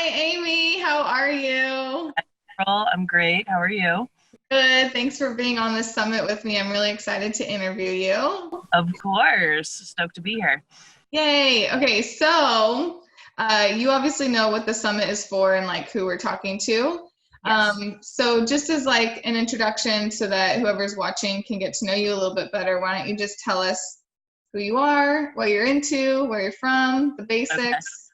Amy. How are you? Girl, I'm great. How are you? Good. Thanks for being on this summit with me. I'm really excited to interview you. Of course. Stoked to be here. Yay. Okay, so you obviously know what the summit is for and like who we're talking to. Yes. So just as like an introduction so that whoever's watching can get to know you a little bit better, why don't you just tell us who you are, what you're into, where you're from, the Okay. basics.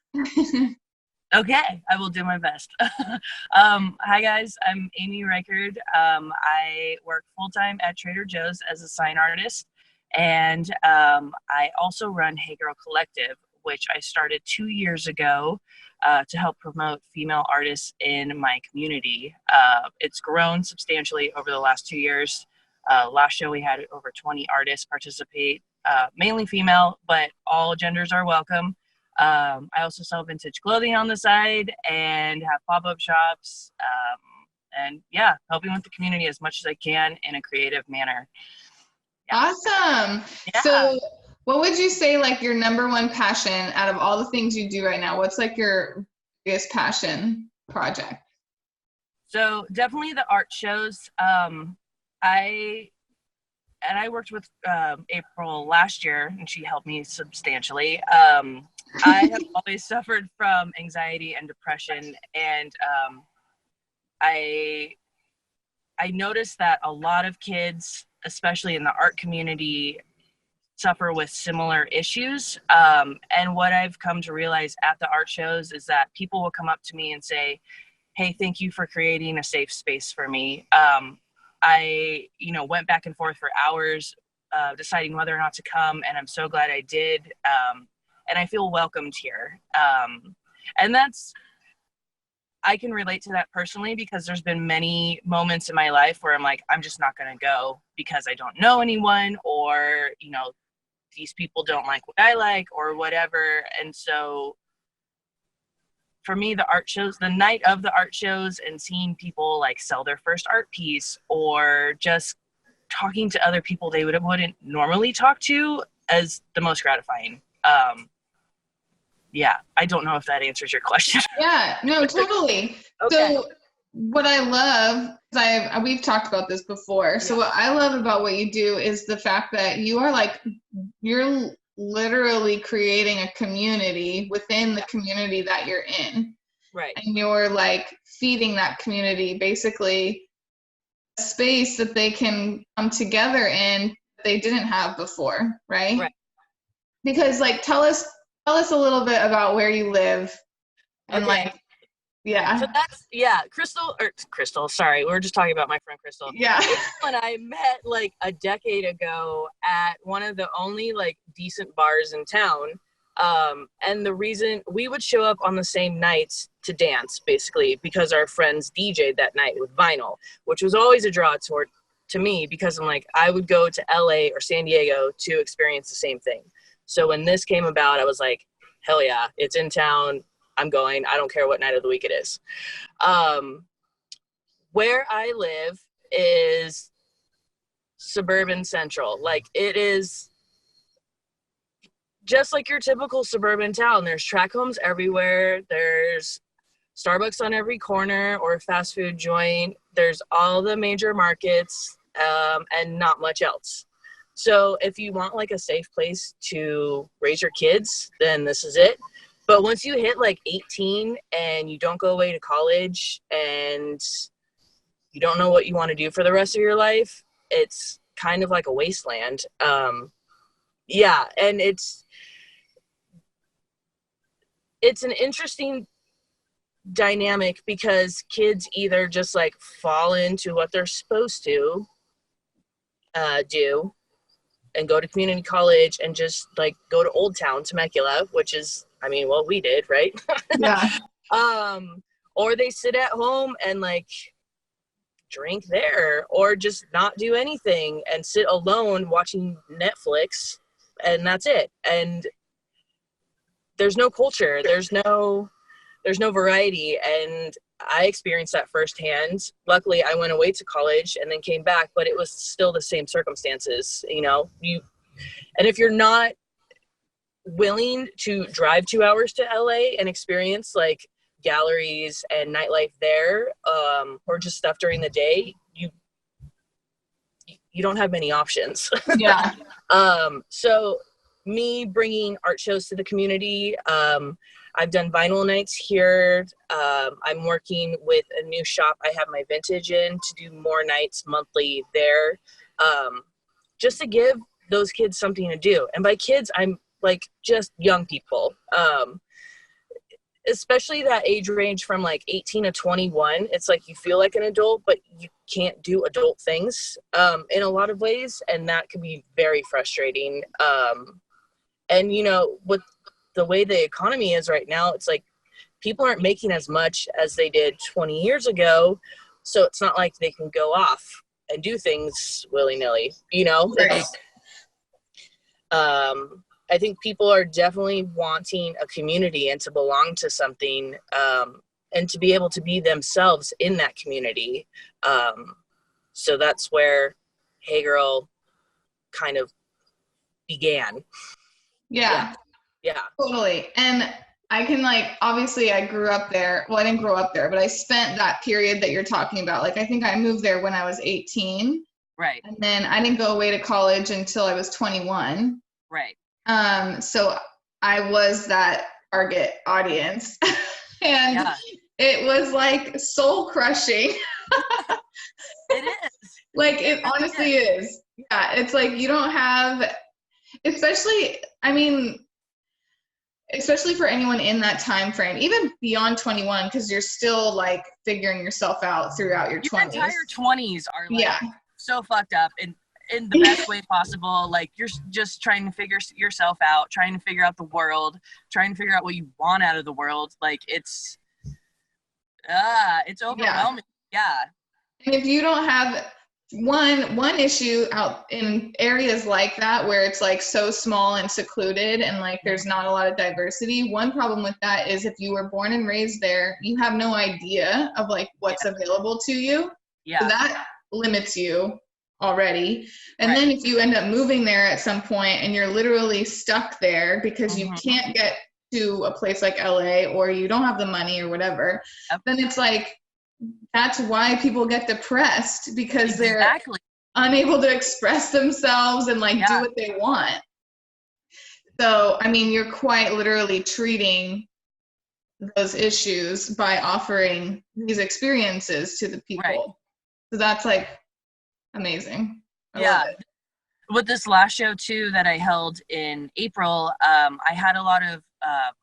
Okay. I will do my best. Hi, guys. I'm Amy Reichard. I work full time at Trader Joe's as a sign artist. And I also run Hey Girl Collective, which I started 2 years ago to help promote female artists in my community. It's grown substantially over the last 2 years. Last show, we had over 20 artists participate, mainly female, but all genders are welcome. I also sell vintage clothing on the side and have pop-up shops. And yeah, helping with the community as much as I can in a creative manner. Yeah. Awesome. Yeah. So, what would you say like your number one passion out of all the things you do right now? What's like your biggest passion project? So definitely the art shows. I I worked with April last year, and she helped me substantially. I have always suffered from anxiety and depression, and I I noticed that a lot of kids, especially in the art community, suffer with similar issues. And what I've come to realize at the art shows is that people will come up to me and say, "Hey, thank you for creating a safe space for me." I went back and forth for hours deciding whether or not to come, and I'm so glad I did. And I feel welcomed here. And I can relate to that personally because there's been many moments in my life where I'm like, I'm just not going to go because I don't know anyone, or, these people don't like what I like or whatever. And so for me, the night of the art shows and seeing people like sell their first art piece or just talking to other people they wouldn't normally talk to as the most gratifying. Yeah, I don't know if that answers your question. Yeah, no, totally. Okay. So, what I love, 'cause we've talked about this before. So, Yeah. what I love about what you do is the fact that you're literally creating a community within the community that you're in. Right. And you're like feeding that community basically a space that they can come together in that they didn't have before, right? Right. Because like tell us a little bit about where you live and Okay. like yeah. So Crystal, sorry, we were just talking about my friend Crystal. Yeah. April and I met like a decade ago at one of the only like decent bars in town. And the reason we would show up on the same nights to dance, basically, because our friends DJ'd that night with vinyl, which was always a draw to me because I'm like, I would go to LA or San Diego to experience the same thing. So when this came about, I was like, hell yeah, it's in town. I'm going. I don't care what night of the week it is. Where I live is suburban central. Like, it is just like your typical suburban town. There's track homes everywhere. There's Starbucks on every corner or a fast food joint. There's all the major markets, and not much else. So if you want like a safe place to raise your kids, then this is it. But once you hit like 18 and you don't go away to college and you don't know what you want to do for the rest of your life, it's kind of like a wasteland. Yeah, and it's an interesting dynamic because kids either just like fall into what they're supposed to do and go to community college and just like go to Old Town Temecula, which is, I mean, what we did, right? Yeah. Or they sit at home and like drink there, or just not do anything and sit alone watching Netflix, and that's it. And there's no culture, there's no variety. And I experienced that firsthand. Luckily, I went away to college and then came back, but it was still the same circumstances, and if you're not willing to drive 2 hours to LA and experience like galleries and nightlife there, or just stuff during the day, you don't have many options. Yeah. So me bringing art shows to the community, I've done vinyl nights here. I'm working with a new shop I have my vintage in to do more nights monthly there, just to give those kids something to do. And by kids, I'm like just young people, especially that age range from like 18 to 21. It's like you feel like an adult, but you can't do adult things in a lot of ways, and that can be very frustrating. And you know, with the way the economy is right now, it's like people aren't making as much as they did 20 years ago, so it's not like they can go off and do things willy-nilly, you know. Right. I think people are definitely wanting a community and to belong to something, and to be able to be themselves in that community. So that's where Hey Girl kind of began. Yeah. Yeah. Totally. And I can like, obviously I grew up there. Well, I didn't grow up there, but I spent that period that you're talking about. Like, I think I moved there when I was 18. Right. And then I didn't go away to college until I was 21. Right. So I was that target audience. And Yeah. it was like soul crushing. It is. Like, it honestly is. Yeah. It's like you don't have, especially, I mean, especially for anyone in that time frame, even beyond 21, because you're still like figuring yourself out throughout your 20s. Your entire 20s are like so fucked up and in the best way possible. Like, you're just trying to figure yourself out, trying to figure out the world, trying to figure out what you want out of the world. Like, it's overwhelming. Yeah. And if you don't have one issue out in areas like that where it's like so small and secluded and like there's not a lot of diversity, one problem with that is if you were born and raised there, you have no idea of like what's available to you. Yeah. So that limits you already. And then if you end up moving there at some point and you're literally stuck there because you can't get to a place like LA, or you don't have the money or whatever, then it's like, that's why people get depressed, because they're unable to express themselves and like do what they want. So, I mean, you're quite literally treating those issues by offering these experiences to the people. Right. So that's like amazing. I love it. With this last show too that I held in April, I had a lot of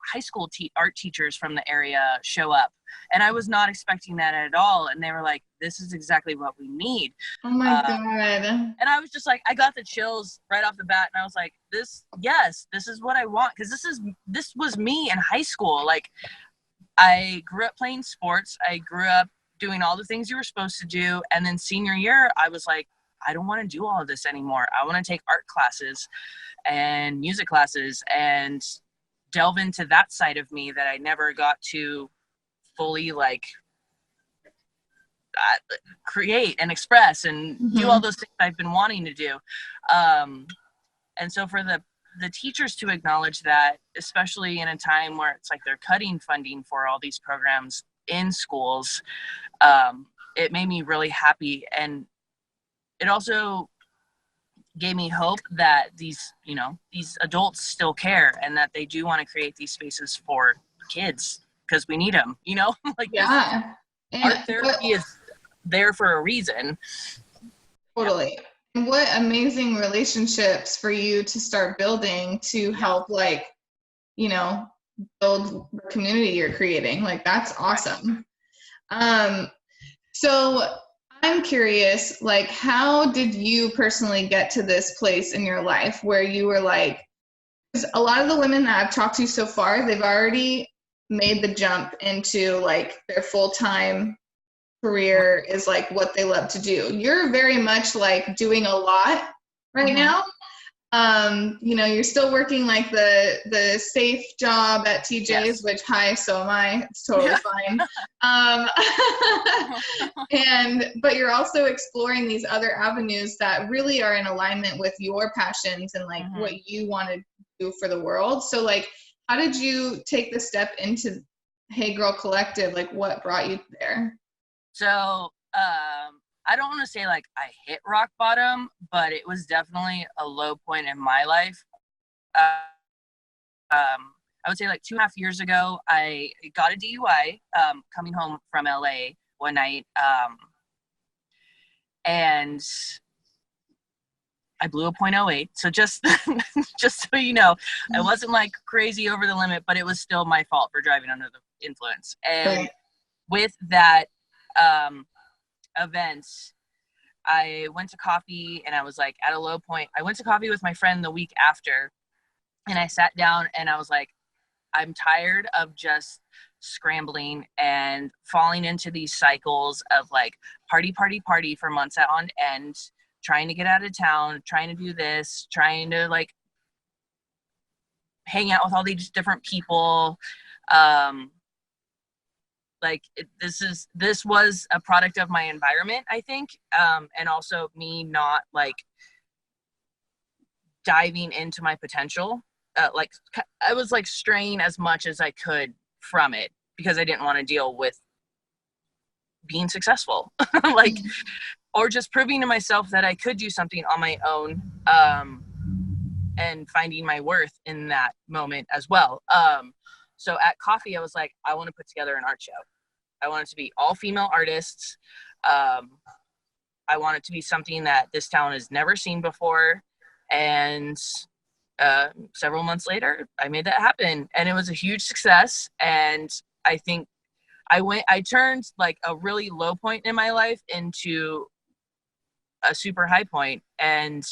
high school art teachers from the area show up, and I was not expecting that at all. And they were like, "This is exactly what we need." Oh my God! And I was just like, I got the chills right off the bat, and I was like, "This is what I want," because this was me in high school. Like, I grew up playing sports. I grew up doing all the things you were supposed to do, and then senior year, I was like, I don't want to do all of this anymore. I want to take art classes and music classes and delve into that side of me that I never got to fully like create and express and do all those things I've been wanting to do. And so for the teachers to acknowledge that, especially in a time where it's like they're cutting funding for all these programs in schools, it made me really happy. And it also gave me hope that these adults still care and that they do want to create these spaces for kids, because we need them, like art therapy is there for a reason. Totally. And what amazing relationships for you to start building to help like, build the community you're creating. Like, that's awesome. So I'm curious, like, how did you personally get to this place in your life where you were like, because a lot of the women that I've talked to so far, they've already made the jump into like their full-time career is like what they love to do. You're very much like doing a lot right now. You're still working like the safe job at TJ's, which so am I. It's totally fine. But you're also exploring these other avenues that really are in alignment with your passions and like what you want to do for the world. So like, how did you take the step into Hey Girl Collective? Like, what brought you there? So, I don't want to say like I hit rock bottom, but it was definitely a low point in my life. I would say like 2.5 years ago, I got a DUI coming home from LA one night. And I blew a .08. So just so you know, I wasn't like crazy over the limit, but it was still my fault for driving under the influence. And with that event, I went to coffee and I was like at a low point. I went to coffee with my friend the week after, and I sat down and I was like, I'm tired of just scrambling and falling into these cycles of like party for months on end, trying to get out of town, trying to do this, trying to like hang out with all these different people. This was a product of my environment, I think. And also me not like diving into my potential. Like I was like straying as much as I could from it because I didn't want to deal with being successful, like, or just proving to myself that I could do something on my own, and finding my worth in that moment as well. So at coffee, I was like, I want to put together an art show. I want it to be all female artists. I want it to be something that this town has never seen before. And several months later, I made that happen, and it was a huge success. And I think I turned like a really low point in my life into a super high point. And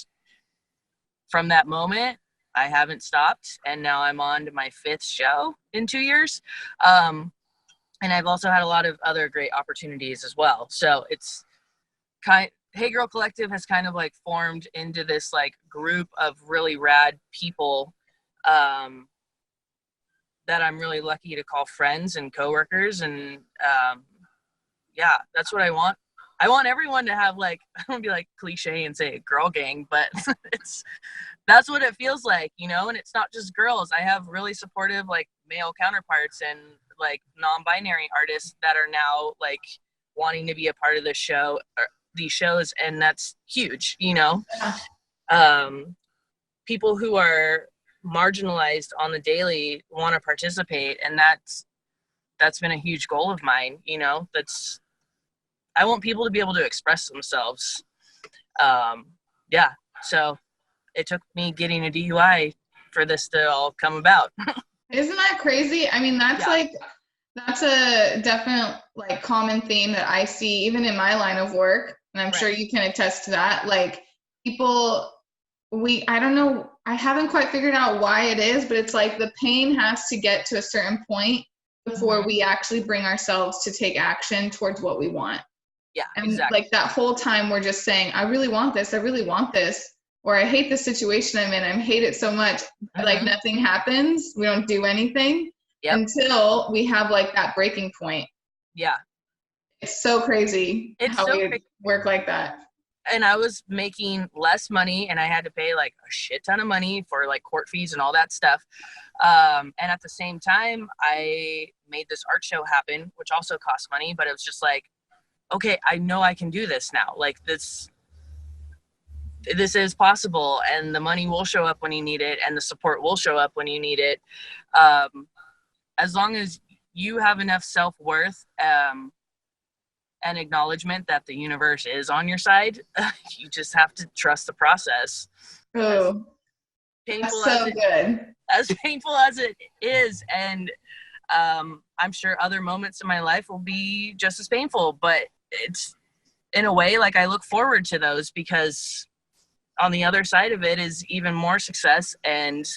from that moment, I haven't stopped. And now I'm on to my 5th show in 2 years. And I've also had a lot of other great opportunities as well. So it's Hey Girl Collective has kind of like formed into this like group of really rad people that I'm really lucky to call friends and coworkers. And yeah, that's what I want. I want everyone to have like, I don't want to be like cliche and say girl gang, but that's what it feels like, you know. And it's not just girls. I have really supportive like male counterparts and like non-binary artists that are now like wanting to be a part of the show, or these shows, and that's huge, you know. People who are marginalized on the daily want to participate, and that's been a huge goal of mine, you know. I want people to be able to express themselves. Yeah, so it took me getting a DUI for this to all come about. Isn't that crazy? I mean, that's a definite like common theme that I see even in my line of work. And I'm sure you can attest to that. Like people, I don't know, I haven't quite figured out why it is, but it's like the pain has to get to a certain point before we actually bring ourselves to take action towards what we want. Yeah, and exactly. Like that whole time we're just saying, I really want this, or I hate the situation I'm in, I hate it so much. Like nothing happens. We don't do anything until we have like that breaking point. Yeah. It's so crazy we work like that. And I was making less money, and I had to pay like a shit ton of money for like court fees and all that stuff. And at the same time, I made this art show happen, which also cost money, but it was just like, okay, I know I can do this now. Like this is possible, and the money will show up when you need it, and the support will show up when you need it. As long as you have enough self-worth, and acknowledgement that the universe is on your side, you just have to trust the process. Oh, painful that's so good. As painful as it is, and I'm sure other moments in my life will be just as painful, but it's in a way like I look forward to those, because on the other side of it is even more success, and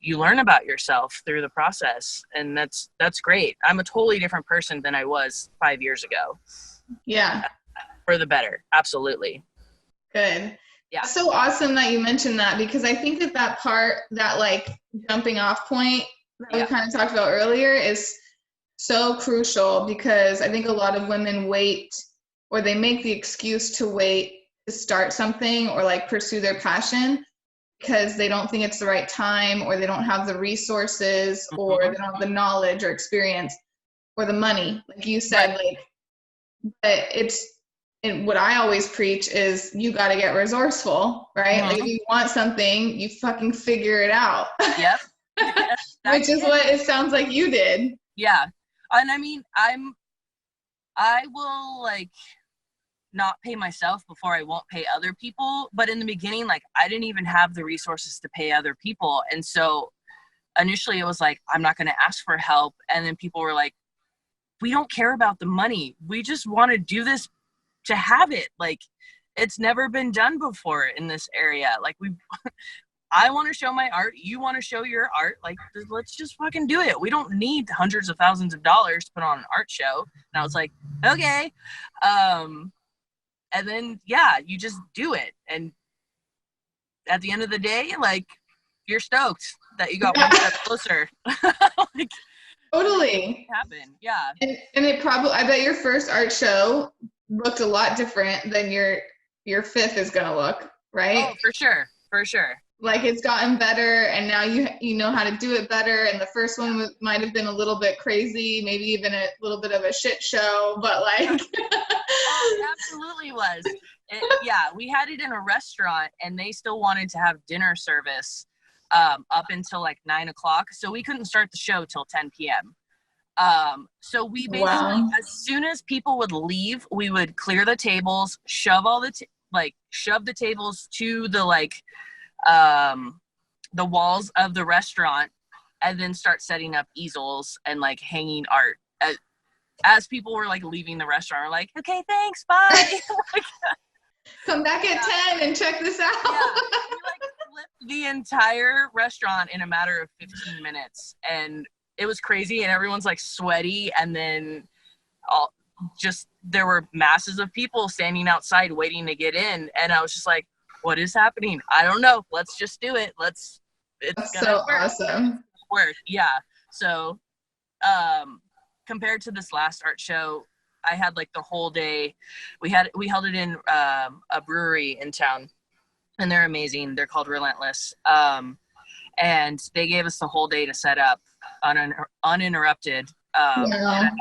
you learn about yourself through the process, and that's great. I'm a totally different person than I was 5 years ago. Yeah. For the better. Absolutely. Good. Yeah. It's so awesome that you mentioned that, because I think that part, that like jumping off point that we kind of talked about earlier, is so crucial, because I think a lot of women wait, or they make the excuse to wait to start something or like pursue their passion because they don't think it's the right time, or they don't have the resources, or Mm-hmm. they don't have the knowledge or experience or the money, like you said. Right. Like, but and what I always preach is you got to get resourceful, right? Like, if Mm-hmm. you want something, you fucking figure it out. Yep. Which is what it sounds like you did. Yeah. And I mean, I will like not pay myself before I won't pay other people. But in the beginning, like I didn't even have the resources to pay other people. And so initially it was like, I'm not going to ask for help. And then people were like, we don't care about the money. We just want to do this to have it. Like, it's never been done before in this area. Like, I want to show my art. You want to show your art. Like, let's just fucking do it. We don't need hundreds of thousands of dollars to put on an art show. And I was like, okay. And then, yeah, you just do it. And at the end of the day, like, you're stoked that you got one step closer. Like, totally happen. Yeah. And it probably, I bet your first art show looked a lot different than your fifth is gonna look, right? Oh, for sure. Like, it's gotten better, and now you know how to do it better. And the first one might have been a little bit crazy, maybe even a little bit of a shit show, but like. Oh, it absolutely was. Yeah, we had it in a restaurant, and they still wanted to have dinner service up until like 9 o'clock. So we couldn't start the show till 10 p.m. So we basically, as soon as people would leave, we would clear the tables, shove the tables to the the walls of the restaurant, and then start setting up easels and like hanging art. As people were like leaving the restaurant, we're like, okay, thanks, bye. Come back at 10 and check this out. Yeah, we like flipped the entire restaurant in a matter of 15 minutes, and it was crazy. And everyone's like sweaty, and then there were masses of people standing outside waiting to get in, and I was just like, what is happening? I don't know. Let's just do it. It's That's gonna so work. awesome. Work, yeah. So, compared to this last art show, I had like the whole day. We held it in a brewery in town, and they're amazing. They're called Relentless, and they gave us the whole day to set up uninterrupted. And I had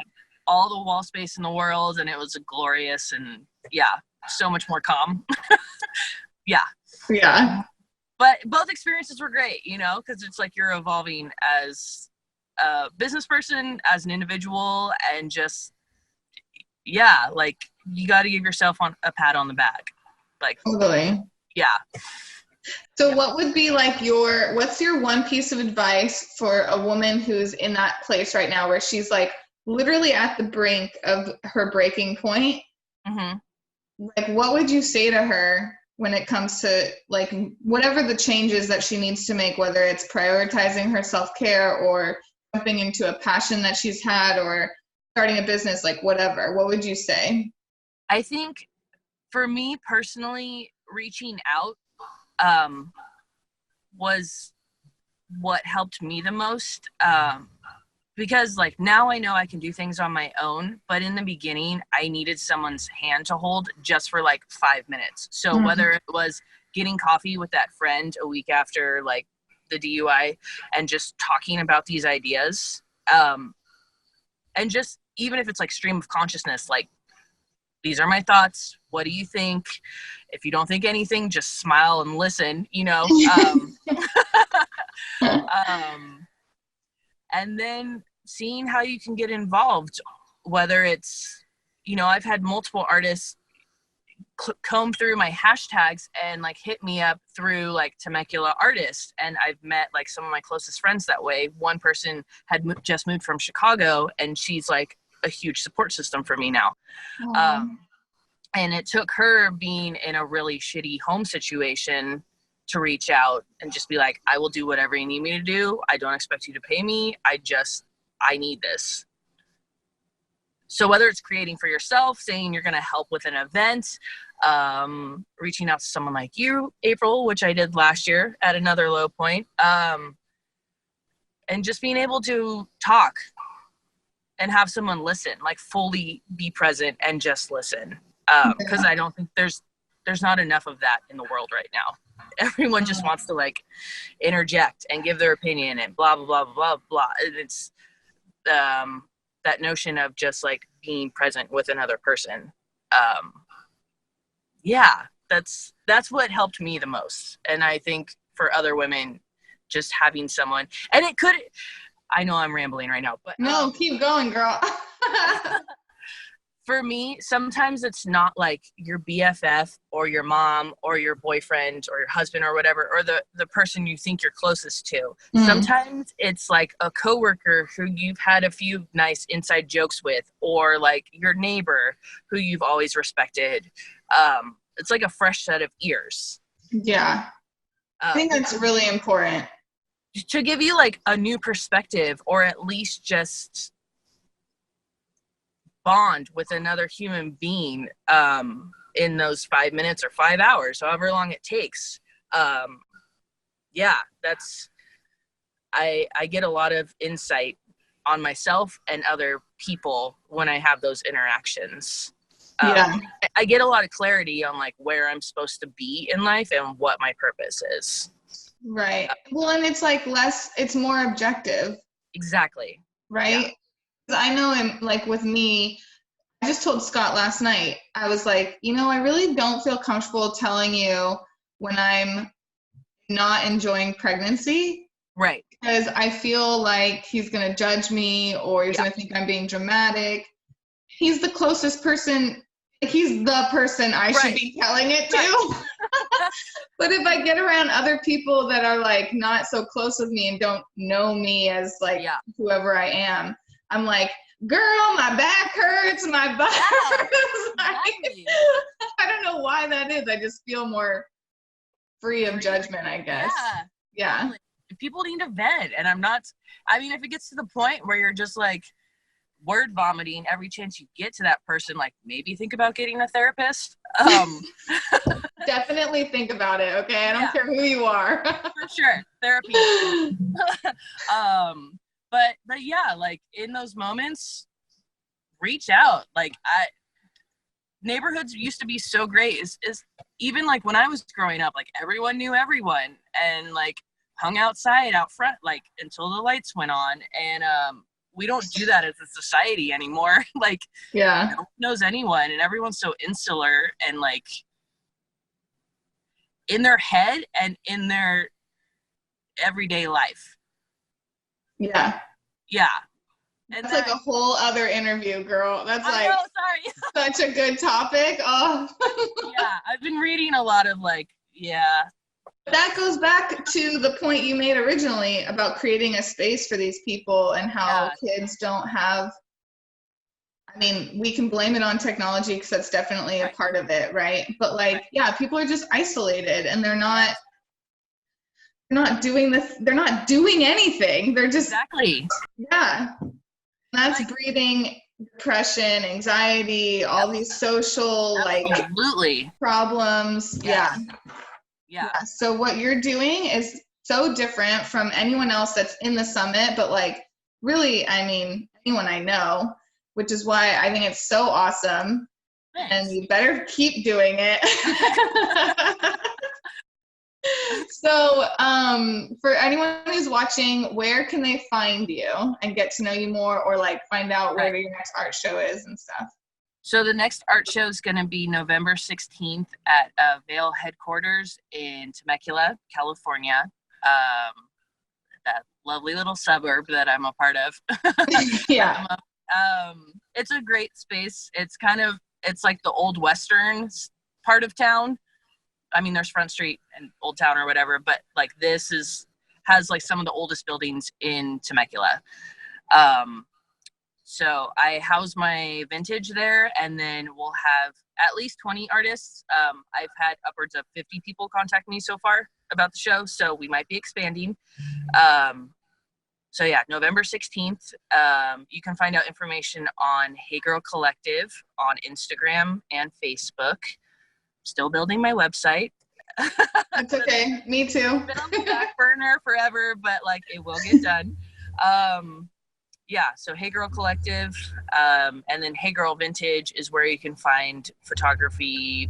all the wall space in the world, and it was glorious, and yeah, so much more calm. Yeah. But both experiences were great, because it's like you're evolving as a business person, as an individual, and just, yeah, like you got to give yourself a pat on the back. Like, totally. Yeah. So what would be like what's your one piece of advice for a woman who's in that place right now where she's like literally at the brink of her breaking point? Mm-hmm. Like, what would you say to her when it comes to like whatever the changes that she needs to make, whether it's prioritizing her self-care or jumping into a passion that she's had or starting a business, like whatever? What would you say? I think for me personally, reaching out was what helped me the most, because like now I know I can do things on my own, but in the beginning I needed someone's hand to hold just for like 5 minutes. So whether it was getting coffee with that friend a week after like the DUI and just talking about these ideas, and just even if it's like stream of consciousness, like, these are my thoughts. What do you think? If you don't think anything, just smile and listen, and then seeing how you can get involved, whether it's, I've had multiple artists comb through my hashtags and like hit me up through like Temecula artists. And I've met like some of my closest friends that way. One person had just moved from Chicago, and she's like a huge support system for me now. And it took her being in a really shitty home situation to reach out and just be like, I will do whatever you need me to do. I don't expect you to pay me. I need this. So whether it's creating for yourself, saying you're going to help with an event, reaching out to someone like you, April, which I did last year at another low point, and just being able to talk and have someone listen, like fully be present and just listen. Because I don't think there's not enough of that in the world right now. Everyone just wants to like interject and give their opinion and blah, blah, blah, blah, blah. It's that notion of just like being present with another person. Yeah, that's what helped me the most. And I think for other women, just having someone, and it could, I know I'm rambling right now, but no, keep going, girl. For me, sometimes it's not like your BFF or your mom or your boyfriend or your husband or whatever, or the person you think you're closest to. Sometimes it's like a coworker who you've had a few nice inside jokes with, or like your neighbor who you've always respected. It's like a fresh set of ears. Yeah. I think that's really important. To give you like a new perspective, or at least just bond with another human being in those 5 minutes or 5 hours, however long it takes. Yeah, that's, I get a lot of insight on myself and other people when I have those interactions. I get a lot of clarity on like where I'm supposed to be in life and what my purpose is. Right. Well, and it's like it's more objective. Exactly. Right. Yeah. I know, like with me, I just told Scott last night, I was like, I really don't feel comfortable telling you when I'm not enjoying pregnancy. Right. Because I feel like he's going to judge me, or he's going to think I'm being dramatic. He's the closest person. He's the person I should be telling it to. But if I get around other people that are like not so close with me and don't know me as like whoever I am, I'm like, girl, my back hurts, my butt hurts. Exactly. I don't know why that is. I just feel more free of judgment, I guess. Yeah. People need to vent, and if it gets to the point where you're just like word vomiting every chance you get to that person, like maybe think about getting a therapist. Definitely think about it, okay? I don't care who you are. For sure. Therapy. But yeah, like in those moments, reach out. Like neighborhoods used to be so great. Is even like when I was growing up, like everyone knew everyone and like hung outside out front like until the lights went on. And we don't do that as a society anymore. Like no one knows anyone, and everyone's so insular and like in their head and in their everyday life. Yeah. And that's like a whole other interview, girl. That's such a good topic. Oh. Yeah, I've been reading a lot of That goes back to the point you made originally about creating a space for these people and how kids don't have, we can blame it on technology because that's definitely a part of it, right? But people are just isolated and they're not doing this. They're not doing anything. They're just that's breeding depression, anxiety, all these social problems. Yeah. So what you're doing is so different from anyone else that's in the summit, but really, anyone I know, which is why I think it's so awesome. Thanks. And you better keep doing it. So for anyone who's watching, where can they find you and get to know you more, or find out where your next art show is and stuff? So the next art show is going to be November 16th at Vail headquarters in Temecula, California. That lovely little suburb that I'm a part of. Yeah. It's a great space. It's like the old Western part of town. There's Front Street and Old Town or whatever, but this has some of the oldest buildings in Temecula. So I house my vintage there, and then we'll have at least 20 artists. I've had upwards of 50 people contact me so far about the show, so we might be expanding. So yeah, November 16th. You can find out information on Hey Girl Collective on Instagram and Facebook. Still building my website. That's okay. Me too. Been on the back burner forever, but it will get done. So Hey Girl Collective, and then Hey Girl Vintage is where you can find photography,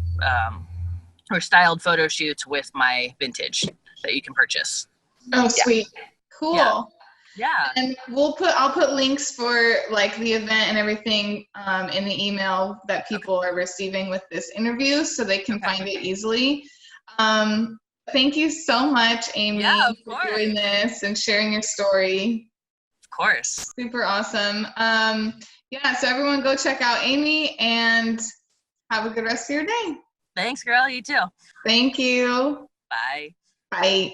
or styled photo shoots with my vintage that you can purchase. Oh, sweet. Cool. Yeah. And I'll put links for like the event and everything in the email that people are receiving with this interview so they can find it easily. Thank you so much, Amy, for doing this and sharing your story. Of course. Super awesome. So everyone go check out Amy and have a good rest of your day. Thanks, girl. You too. Thank you. Bye. Bye.